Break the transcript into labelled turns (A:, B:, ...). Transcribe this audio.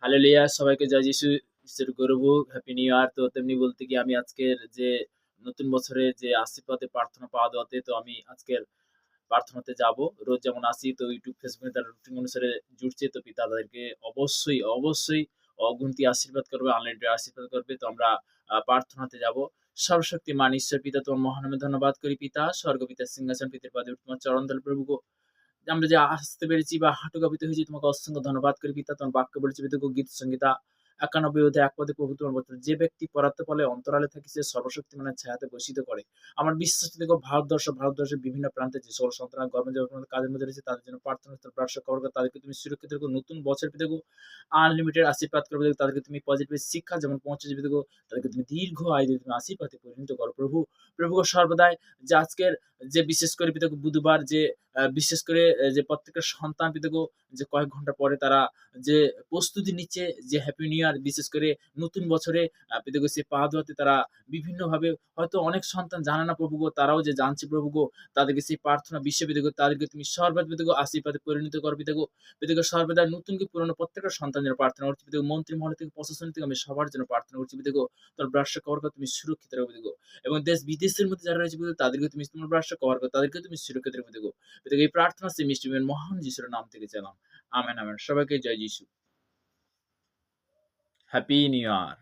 A: Hallelujah! সবাইকে জয় যিশু। ঈশ্বর গৌরব হোক। Happy new year. তো তেমনি বলতে গিয়ে আমি আজকের যে নতুন বছরের যে আশীর্বাদে প্রার্থনা পাওয়া দেওয়াতে তো আমি আজকের প্রার্থনাতে যাবো। রোজ যেমন আসি তো YouTube, Facebook এ তারা রুটিন অনুসারে জুড়ছে। তো পিতা তাদেরকে অবশ্যই অগুন্তি আশীর্বাদ করবে, আনলিমিটেড আশীর্বাদ করবে। তো আমরা প্রার্থনাতে যাবো। সর্বশক্তিমান ঈশ্বর পিতা তোমার মহান নামে ধন্যবাদ করি পিতা। স্বর্গপিতার সিংহাসন পিতার পাদে তোমার চরণতলে প্রভু গো। যে আমরা যে আসতে পেরেছি বা হাঁটু কাঁপিত হয়েছি তোমাকে অসংখ্য ধন্যবাদ করি পিতা। তোমার বাক্য বলেছে পিতা গীত সংহিতা ৯১ অধ্যায় ১ পদে প্রভু তোমার বচন, যে ব্যক্তি পরাত্মফলে অন্তরালে থাকে সে সর্বশক্তিমানের ছায়াতে বসিত করে। আমার বিশ্বাস দেখো ভারতবর্ষের বিভিন্ন প্রান্তে যে সকল সন্তান কর্মজীবন কাজের মধ্যে রয়েছে তাদের জন্য প্রার্থনা প্রার্থনা করবো, তাদেরকে তুমি সুরক্ষিত রেখো। নতুন বছর পেতে আনলিমিটেড আশীর্বাদ করবে, তাদেরকে তুমি পজিটিভ শিক্ষা যেমন পৌঁছে যাবে দেখো, তাদেরকে তুমি দীর্ঘ আয়ু দিয়ে তুমি আশীর্বাদে পরিণত করো প্রভু। প্রভু গো সর্বদাই যে আজকের যে বিশেষ করে পিতা বুধবার যে বিশেষ করে যে প্রত্যেকটা সন্তান পিতাগো যে কয়েক ঘন্টা পরে তারা যে প্রস্তুতি নিচ্ছে যে হ্যাপি নিউ ইয়ার বিশেষ করে নতুন বছরে পিতাগো সে পা ধোয়াতে তারা বিভিন্নভাবে হয়তো অনেক সন্তান জানে না প্রভু গো, তারাও যে জানছে প্রভু গো, তাদেরকে সেই প্রার্থনা বিশ্বে পিতাগো তাদেরকে তুমি সর্বদা পিতাগো আশীর্বাদে পরিণত করো পিতাগো। পিতাগো সর্বদা নতুন কি পুরনো প্রত্যেকটা সন্তানের জন্য প্রার্থনা করছি পিতাগো। মন্ত্রী মহল থেকে প্রশাসন থেকে আমি সবার জন্য প্রার্থনা করছি পিতাগো। তোমার ব্রাশ্য কবর করে তুমি সুরক্ষিত রাখো পিতাগো। এবং দেশ বিদেশের মধ্যে যারা রয়েছে পিতাগো তাদেরকে তুমি তোমার ব্রাশ্য কবর করো, তাদেরকে তুমি সুরক্ষিত রাখো পিতাগো। পিতাগো এই প্রার্থনা সেই মিষ্টি মহান যিশুর নাম থেকে চাইলাম। Amen, amen. সবাইকে জয় যিশু। Happy new year.